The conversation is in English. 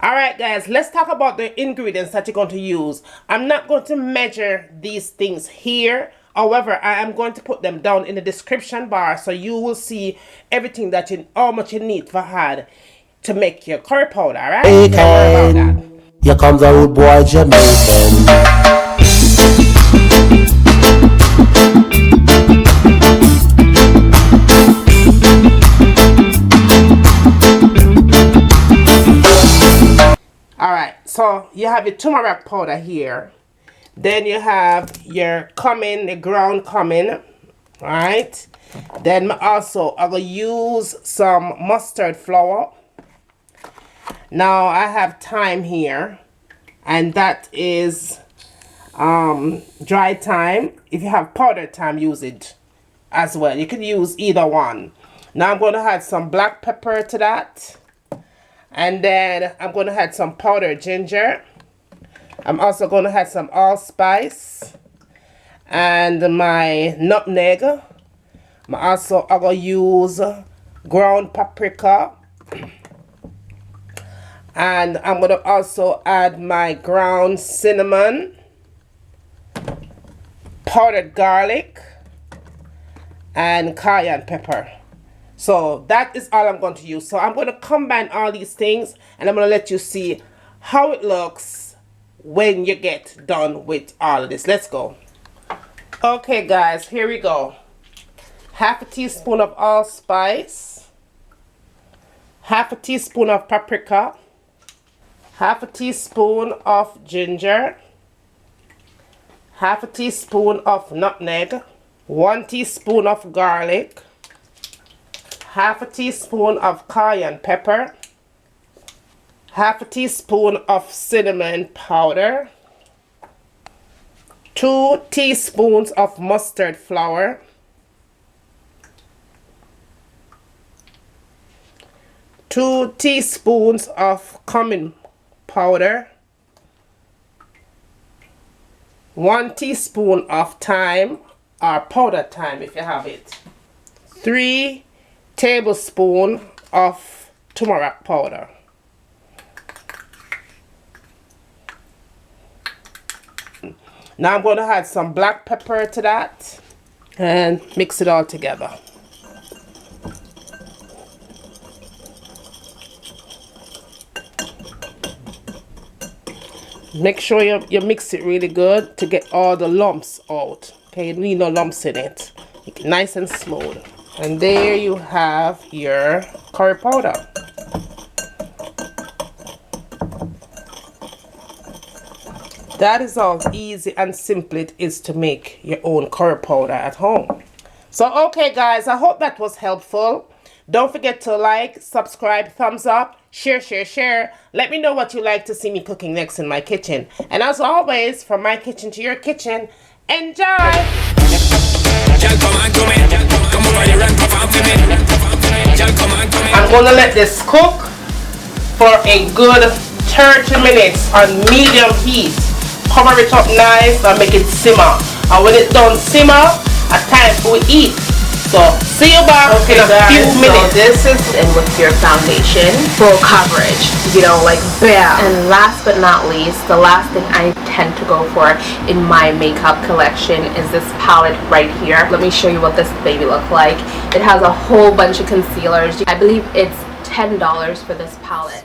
Alright guys, let's talk about the ingredients that you're going to use. I'm not going to measure these things here. However, I am going to put them down in the description bar so you will see everything that how much you need for add to make your curry powder, alright? Don't worry about that. Here comes a rude boy Jamaican. Alright, so you have your turmeric powder here. Then you have your cumin, the ground cumin. Alright. Then also I will use some mustard flour. Now I have thyme here. And that is dry thyme. If you have powdered thyme, use it as well. You can use either one. Now I'm going to add some black pepper to that. And then I'm going to add some powdered ginger. I'm also going to add some allspice and my nutmeg. I'm going to use ground paprika. And I'm going to also add my ground cinnamon, powdered garlic, and cayenne pepper. So that is all I'm going to use. So I'm going to combine all these things and I'm going to let you see how it looks when you get done with all of this. Let's go. Okay guys, here we go. Half a teaspoon of allspice, half a teaspoon of paprika, half a teaspoon of ginger, half a teaspoon of nutmeg, 1 teaspoon of garlic, half a teaspoon of cayenne pepper, half a teaspoon of cinnamon powder, 2 teaspoons of mustard flour, 2 teaspoons of cumin powder, 1 teaspoon of thyme or powdered thyme if you have it, 3 tablespoons of turmeric powder. Now I'm going to add some black pepper to that and mix it all together. Make sure you mix it really good to get all the lumps out. Okay, you need no lumps in it. Make it nice and smooth. And there you have your curry powder. That is how easy and simple it is to make your own curry powder at home. So okay guys, I hope that was helpful. Don't forget to like, subscribe, thumbs up, share. Let me know what you like to see me cooking next in my kitchen. And as always, from my kitchen to your kitchen, enjoy! I'm going to let this cook for a good 30 minutes on medium heat. Cover it up nice and make it simmer. And when it's done simmer, it's time for we eat. So see you back in a few minutes. So this is in with your foundation, full coverage, you know, like bam. And last but not least, the last thing I tend to go for in my makeup collection is this palette right here. Let me show you what this baby looks like. It has a whole bunch of concealers. I believe it's $10 for this palette.